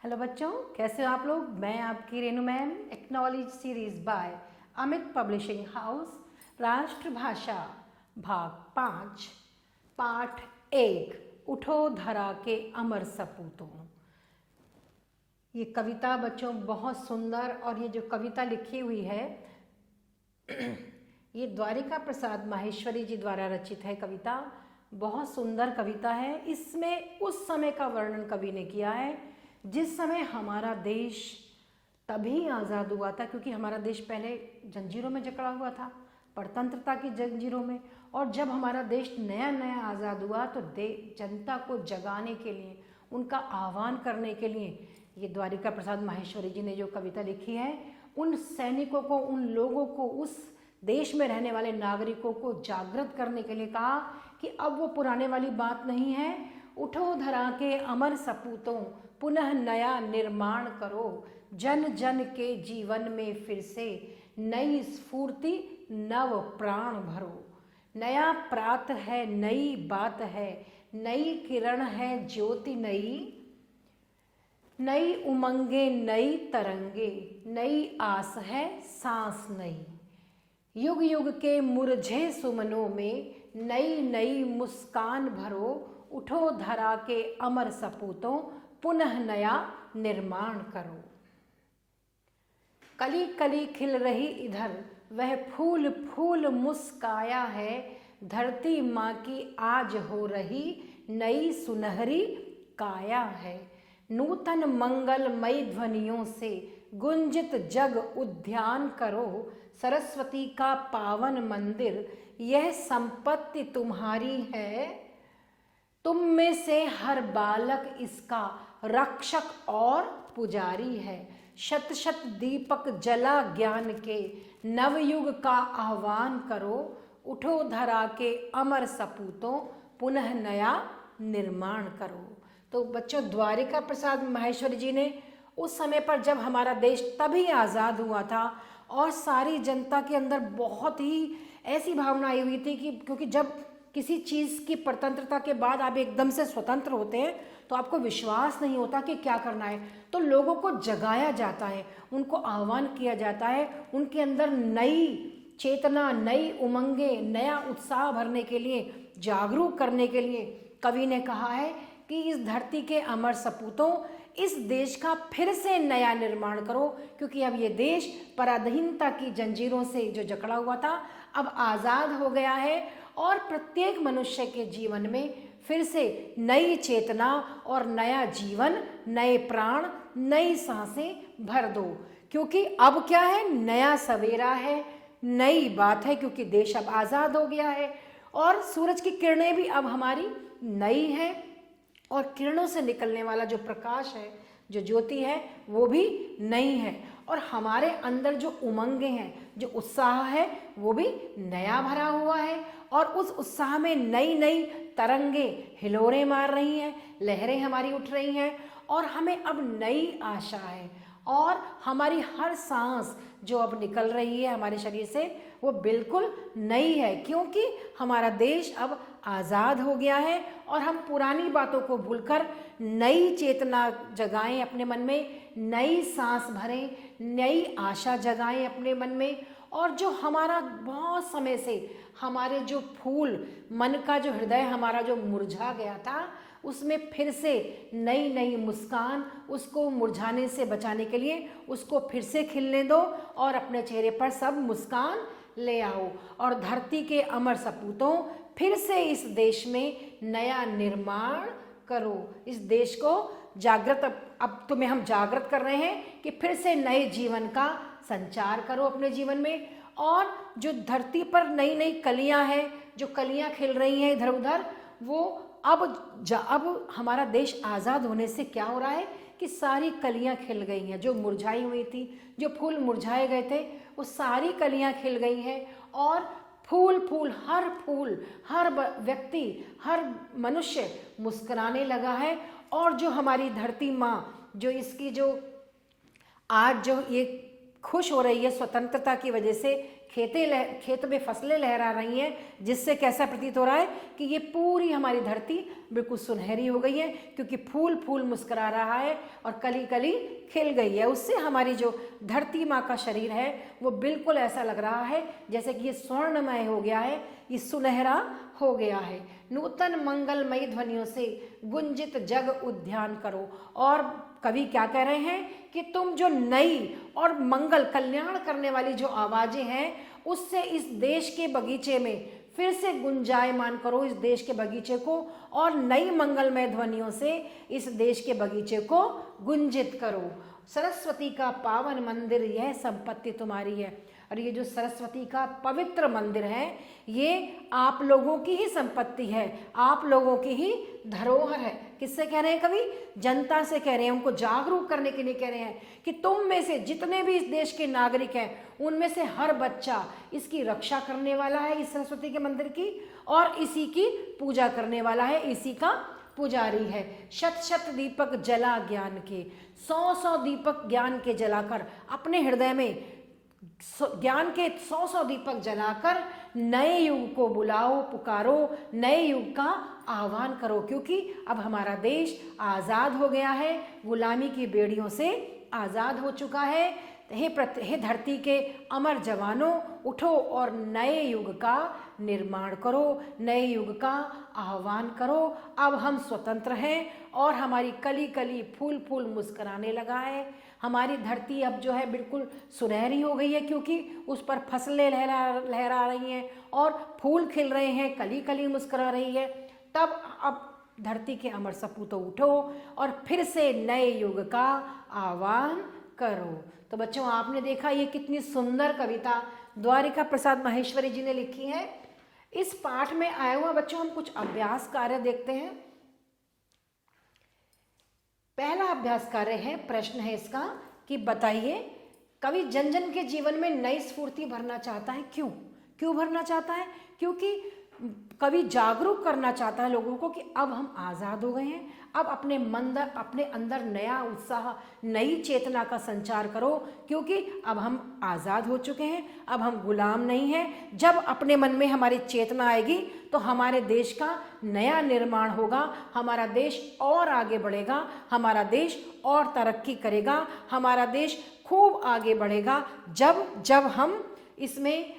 Hello बच्चों, कैसे हो आप लोग। मैं आपकी Renu ma'am, acknowledge series by Amit publishing house, राष्ट्रभाषा भाग 5, पाठ 1, उठो धरा के अमर सपूतों। ये कविता बच्चों बहुत सुंदर, और ये जो कविता लिखी हुई है ये द्वारिका प्रसाद माहेश्वरी जी द्वारा रचित है। कविता बहुत सुंदर कविता है। इसमें उस समय का वर्णन कवि ने किया है जिस समय हमारा देश तभी आज़ाद हुआ था, क्योंकि हमारा देश पहले जंजीरों में जकड़ा हुआ था, परतंत्रता की जंजीरों में। और जब हमारा देश नया नया आज़ाद हुआ तो जनता को जगाने के लिए, उनका आह्वान करने के लिए ये द्वारिका प्रसाद माहेश्वरी जी ने जो कविता लिखी है, उन सैनिकों को, उन लोगों को, उस देश में रहने वाले नागरिकों को जागृत करने के लिए कहा कि अब वो पुराने वाली बात नहीं है। उठो धरा के अमर सपूतों, पुनः नया निर्माण करो, जन जन के जीवन में फिर से नई स्फूर्ति, नव प्राण भरो। नया प्रात है, नई बात है, नई किरण है, ज्योति नई, नई उमंगे, नई तरंगे, नई आस है, सांस नई। युग युग के मुरझे सुमनों में नई नई मुस्कान भरो, उठो धरा के अमर सपूतों, पुनः नया निर्माण करो। कली कली खिल रही इधर, वह फूल फूल मुस्काया है, धरती माँ की आज हो रही नई सुनहरी काया है। नूतन मंगलमयी ध्वनियों से गुंजित जग उद्यान करो, सरस्वती का पावन मंदिर यह संपत्ति तुम्हारी है। तुम में से हर बालक इसका रक्षक और पुजारी है। शत शत दीपक जला ज्ञान के, नवयुग का आह्वान करो, उठो धरा के अमर सपूतों, पुनः नया निर्माण करो। तो बच्चों, द्वारिका प्रसाद माहेश्वरी जी ने उस समय पर, जब हमारा देश तभी आज़ाद हुआ था और सारी जनता के अंदर बहुत ही ऐसी भावना आई हुई थी कि, क्योंकि जब किसी चीज़ की परतंत्रता के बाद आप एकदम से स्वतंत्र होते हैं तो आपको विश्वास नहीं होता कि क्या करना है, तो लोगों को जगाया जाता है, उनको आह्वान किया जाता है, उनके अंदर नई चेतना, नई उमंगे, नया उत्साह भरने के लिए, जागरूक करने के लिए कवि ने कहा है कि इस धरती के अमर सपूतों, इस देश का फिर से नया निर्माण करो, क्योंकि अब ये देश पराधीनता की जंजीरों से जो जकड़ा हुआ था अब आज़ाद हो गया है, और प्रत्येक मनुष्य के जीवन में फिर से नई चेतना और नया जीवन, नए प्राण, नई सांसें भर दो। क्योंकि अब क्या है, नया सवेरा है, नई बात है, क्योंकि देश अब आज़ाद हो गया है और सूरज की किरणें भी अब हमारी नई है, और किरणों से निकलने वाला जो प्रकाश है, जो ज्योति है, वो भी नई है, और हमारे अंदर जो उमंगे हैं, जो उत्साह है, वो भी नया भरा हुआ है। और उस उत्साह में नई नई तरंगे हिलोरें मार रही हैं, लहरें हमारी उठ रही हैं, और हमें अब नई आशा है, और हमारी हर सांस जो अब निकल रही है हमारे शरीर से, वो बिल्कुल नई है, क्योंकि हमारा देश अब आज़ाद हो गया है, और हम पुरानी बातों को भूलकर नई चेतना जगाएं अपने मन में, नई सांस भरें, नई आशा जगाएं अपने मन में। और जो हमारा बहुत समय से, हमारे जो फूल, मन का जो हृदय हमारा जो मुरझा गया था, उसमें फिर से नई नई मुस्कान, उसको मुरझाने से बचाने के लिए उसको फिर से खिलने दो, और अपने चेहरे पर सब मुस्कान ले आओ, और धरती के अमर सपूतों, फिर से इस देश में नया निर्माण करो। इस देश को जागृत, अब तुम्हें हम जागृत कर रहे हैं कि फिर से नए जीवन का संचार करो अपने जीवन में। और जो धरती पर नई नई कलियां हैं, जो कलियां खिल रही हैं इधर उधर, वो अब हमारा देश आज़ाद होने से क्या हो रहा है कि सारी कलियां खिल गई हैं। जो मुरझाई हुई थी, जो फूल मुरझाए गए थे, वो सारी कलियां खिल गई हैं, और फूल, हर व्यक्ति, हर मनुष्य मुस्कुराने लगा है। और जो हमारी धरती माँ, जो इसकी जो आज जो ये खुश हो रही है स्वतंत्रता की वजह से, खेत में फसलें लहरा रही हैं, जिससे कैसा प्रतीत हो रहा है कि ये पूरी हमारी धरती बिल्कुल सुनहरी हो गई है, क्योंकि फूल फूल मुस्कुरा रहा है और कली कली खिल गई है। उससे हमारी जो धरती माँ का शरीर है वो बिल्कुल ऐसा लग रहा है जैसे कि ये स्वर्णमय हो गया है, ये सुनहरा हो गया है। नूतन मंगलमयी ध्वनियों से गुंजित जग उद्यान करो। और कवि क्या कह रहे हैं कि तुम जो नई और मंगल कल्याण करने वाली जो आवाजें हैं उससे इस देश के बगीचे में फिर से गुंजायमान करो, इस देश के बगीचे को, और नई मंगलमय ध्वनियों से इस देश के बगीचे को गुंजित करो। सरस्वती का पावन मंदिर यह संपत्ति तुम्हारी है। और ये जो सरस्वती का पवित्र मंदिर है ये आप लोगों की ही संपत्ति है, आप लोगों की ही धरोहर है। किससे कह रहे हैं कवि? जनता से कह रहे हैं, उनको जागरूक करने के लिए कह रहे हैं कि तुम में से जितने भी इस देश के नागरिक हैं उनमें से हर बच्चा इसकी रक्षा करने वाला है, इस सरस्वती के मंदिर की, और इसी की पूजा करने वाला है, इसी का पुजारी है। शत शत दीपक जला ज्ञान के, 100 दीपक ज्ञान के जलाकर अपने हृदय में ज्ञान के 100 दीपक जलाकर नए युग को बुलाओ, पुकारो, नए युग का आह्वान करो, क्योंकि अब हमारा देश आज़ाद हो गया है, गुलामी की बेड़ियों से आज़ाद हो चुका है। हे धरती के अमर जवानों, उठो और नए युग का निर्माण करो, नए युग का आह्वान करो। अब हम स्वतंत्र हैं और हमारी कली कली फूल फूल मुस्कुराने लगा है। हमारी धरती अब जो है बिल्कुल सुनहरी हो गई है, क्योंकि उस पर फसलें लहरा रही हैं और फूल खिल रहे हैं, कली कली मुस्कुरा रही है। तब अब धरती के अमर सपूतों उठो और फिर से नए युग का आह्वान करो। तो बच्चों आपने देखा ये कितनी सुंदर कविता द्वारिका प्रसाद माहेश्वरी जी ने लिखी है। इस पाठ में आया हुआ बच्चों हम कुछ अभ्यास कार्य देखते हैं। पहला अभ्यास कार्य है, प्रश्न है इसका कि बताइए कवि जन जन के जीवन में नई स्फूर्ति भरना चाहता है, क्यों भरना चाहता है? क्योंकि कवि जागरूक करना चाहता है लोगों को कि अब हम आज़ाद हो गए हैं, अब अपने अंदर नया उत्साह, नई चेतना का संचार करो, क्योंकि अब हम आज़ाद हो चुके हैं, अब हम गुलाम नहीं हैं। जब अपने मन में हमारी चेतना आएगी तो हमारे देश का नया निर्माण होगा, हमारा देश और आगे बढ़ेगा, हमारा देश और तरक्की करेगा, हमारा देश खूब आगे बढ़ेगा। जब हम इसमें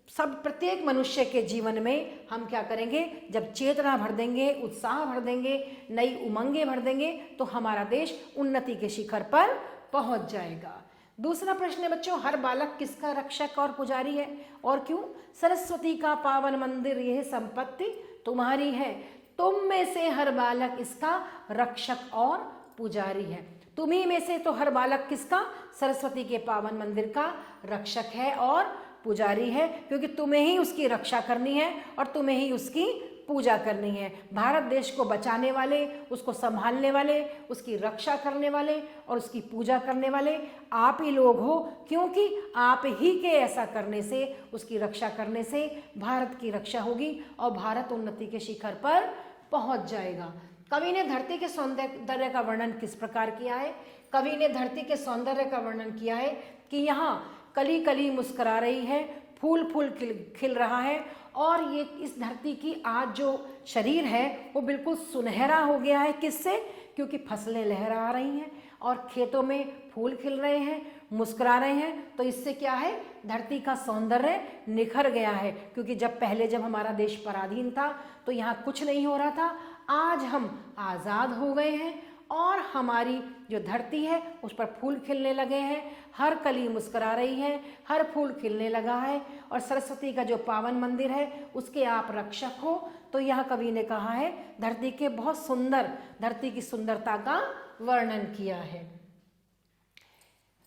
सब प्रत्येक मनुष्य के जीवन में हम क्या करेंगे, जब चेतना भर देंगे, उत्साह भर देंगे, नई उमंगें भर देंगे, तो हमारा देश उन्नति के शिखर पर पहुंच जाएगा। दूसरा प्रश्न है बच्चों, हर बालक किसका रक्षक और पुजारी है और क्यों? सरस्वती का पावन मंदिर यह संपत्ति तुम्हारी है, तुम में से हर बालक इसका रक्षक और पुजारी है। तुम्ही में से तो हर बालक किसका? सरस्वती के पावन मंदिर का रक्षक है और पुजारी है, क्योंकि तुम्हें ही उसकी रक्षा करनी है और तुम्हें ही उसकी पूजा करनी है। भारत देश को बचाने वाले, उसको संभालने वाले, उसकी रक्षा करने वाले और उसकी पूजा करने वाले आप ही लोग हो, क्योंकि आप ही के ऐसा करने से, उसकी रक्षा करने से भारत की रक्षा होगी और भारत उन्नति के शिखर पर पहुंच जाएगा। कवि ने धरती के सौंदर्य का वर्णन किस प्रकार किया है? कवि ने धरती के सौंदर्य का वर्णन किया है कि यहाँ कली कली मुस्कुरा रही है, फूल फूल खिल रहा है, और ये इस धरती की आज जो शरीर है वो बिल्कुल सुनहरा हो गया है। किससे? क्योंकि फसलें लहरा रही हैं और खेतों में फूल खिल रहे हैं, मुस्कुरा रहे हैं। तो इससे क्या है, धरती का सौंदर्य निखर गया है। क्योंकि जब हमारा देश पराधीन था तो यहाँ कुछ नहीं हो रहा था, आज हम आज़ाद हो गए हैं और हमारी जो धरती है उस पर फूल खिलने लगे हैं, हर कली मुस्कुरा रही है, हर फूल खिलने लगा है, और सरस्वती का जो पावन मंदिर है उसके आप रक्षक हो। तो यह कवि ने कहा है, धरती के बहुत सुंदर, धरती की सुंदरता का वर्णन किया है।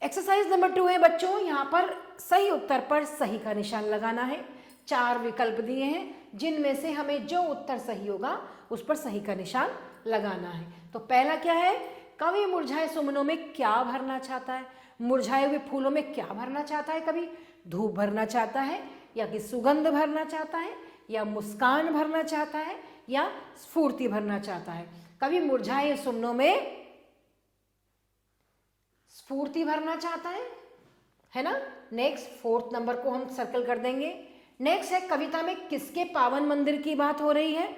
एक्सरसाइज नंबर 2 है बच्चों, यहाँ पर सही उत्तर पर सही का निशान लगाना है। 4 विकल्प दिए हैं जिनमें से हमें जो उत्तर सही होगा उस पर सही का निशान लगाना है। तो पहला क्या है, कवि मुरझाए सुमनों में क्या भरना चाहता है? मुरझाए हुए फूलों में क्या भरना चाहता है कवि? धूप भरना चाहता है, या कि सुगंध भरना चाहता है, या मुस्कान भरना चाहता है, या स्फूर्ति भरना चाहता है? कवि मुरझाए सुमनों में स्फूर्ति भरना चाहता है, है ना। नेक्स्ट 4th नंबर को हम सर्कल कर देंगे। नेक्स्ट है कविता में किसके पावन मंदिर की बात हो रही है,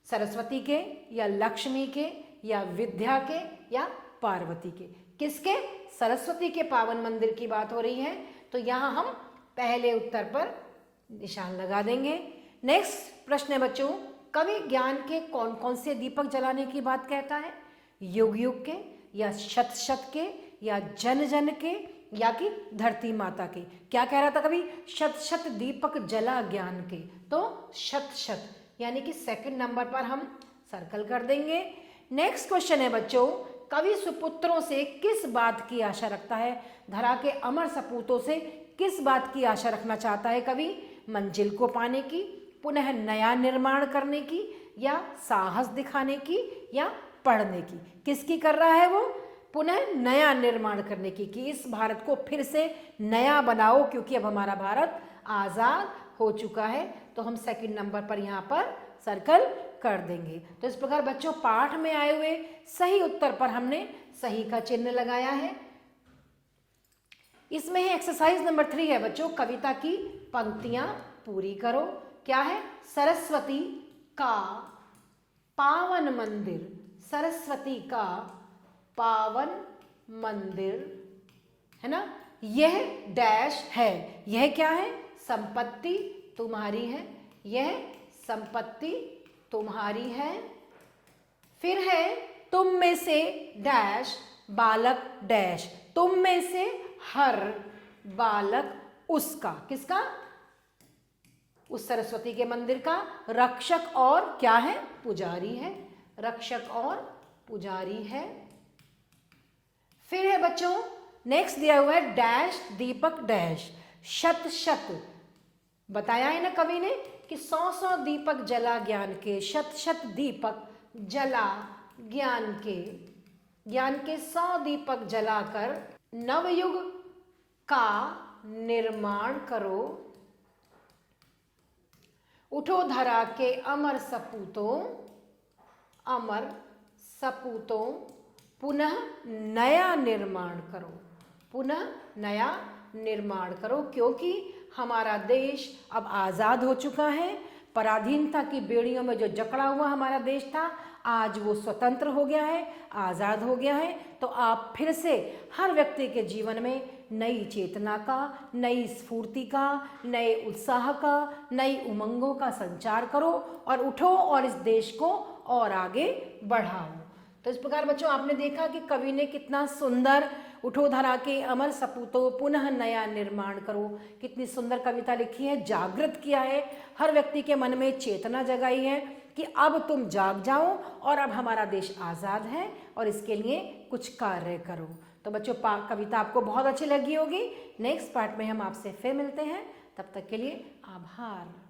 सरस्वती के या लक्ष्मी के या विद्या के या पार्वती के। किसके, सरस्वती के पावन मंदिर की बात हो रही है, तो यहाँ हम पहले उत्तर पर निशान लगा देंगे। नेक्स्ट प्रश्न है बच्चों, कवि ज्ञान के कौन कौन से दीपक जलाने की बात कहता है, युग युग के या शत शत के या जन जन के या कि धरती माता के। क्या कह रहा था कवि, शत शत दीपक जला ज्ञान के, तो शत शत यानी कि 2nd नंबर पर हम सर्कल कर देंगे। नेक्स्ट क्वेश्चन है बच्चों, कवि सुपुत्रों से किस बात की आशा रखता है, धरा के अमर सपूतों से किस बात की आशा रखना चाहता है कवि, मंजिल को पाने की, पुनः नया निर्माण करने की या साहस दिखाने की या पढ़ने की। किसकी कर रहा है वो, पुनः नया निर्माण करने की, कि इस भारत को फिर से नया बनाओ, क्योंकि अब हमारा भारत आजाद हो चुका है। तो हम 2nd नंबर पर यहाँ पर सर्कल कर देंगे। तो इस प्रकार बच्चों पाठ में आए हुए सही उत्तर पर हमने सही का चिन्ह लगाया है। इसमें है एक्सरसाइज नंबर 3 है बच्चों, कविता की पंक्तियां पूरी करो। क्या है, सरस्वती का पावन मंदिर, सरस्वती का पावन मंदिर, है ना, यह डैश है, यह क्या है, संपत्ति तुम्हारी है, यह संपत्ति तुम्हारी है। फिर है तुम में से डैश बालक डैश, तुम में से हर बालक उसका, किसका, उस सरस्वती के मंदिर का रक्षक और क्या है, पुजारी है, रक्षक और पुजारी है। फिर है बच्चों नेक्स्ट दिया हुआ है डैश दीपक डैश, शत शत बताया है ना कवि ने कि 100 दीपक जला ज्ञान के, शत शत दीपक जला ज्ञान के 100 दीपक जलाकर नवयुग का निर्माण करो, उठो धरा के अमर सपूतों पुनः नया निर्माण करो, पुनः नया निर्माण करो, क्योंकि हमारा देश अब आज़ाद हो चुका है। पराधीनता की बेड़ियों में जो जकड़ा हुआ हमारा देश था, आज वो स्वतंत्र हो गया है, आज़ाद हो गया है। तो आप फिर से हर व्यक्ति के जीवन में नई चेतना का, नई स्फूर्ति का, नए उत्साह का, नई उमंगों का संचार करो और उठो और इस देश को और आगे बढ़ाओ। तो इस प्रकार बच्चों आपने देखा कि कवि ने कितना सुंदर उठो धरा के अमर सपूतों पुनः नया निर्माण करो, कितनी सुंदर कविता लिखी है, जागृत किया है, हर व्यक्ति के मन में चेतना जगाई है कि अब तुम जाग जाओ और अब हमारा देश आज़ाद है और इसके लिए कुछ कार्य करो। तो बच्चों कविता आपको बहुत अच्छी लगी होगी। नेक्स्ट पार्ट में हम आपसे फिर मिलते हैं, तब तक के लिए आभार।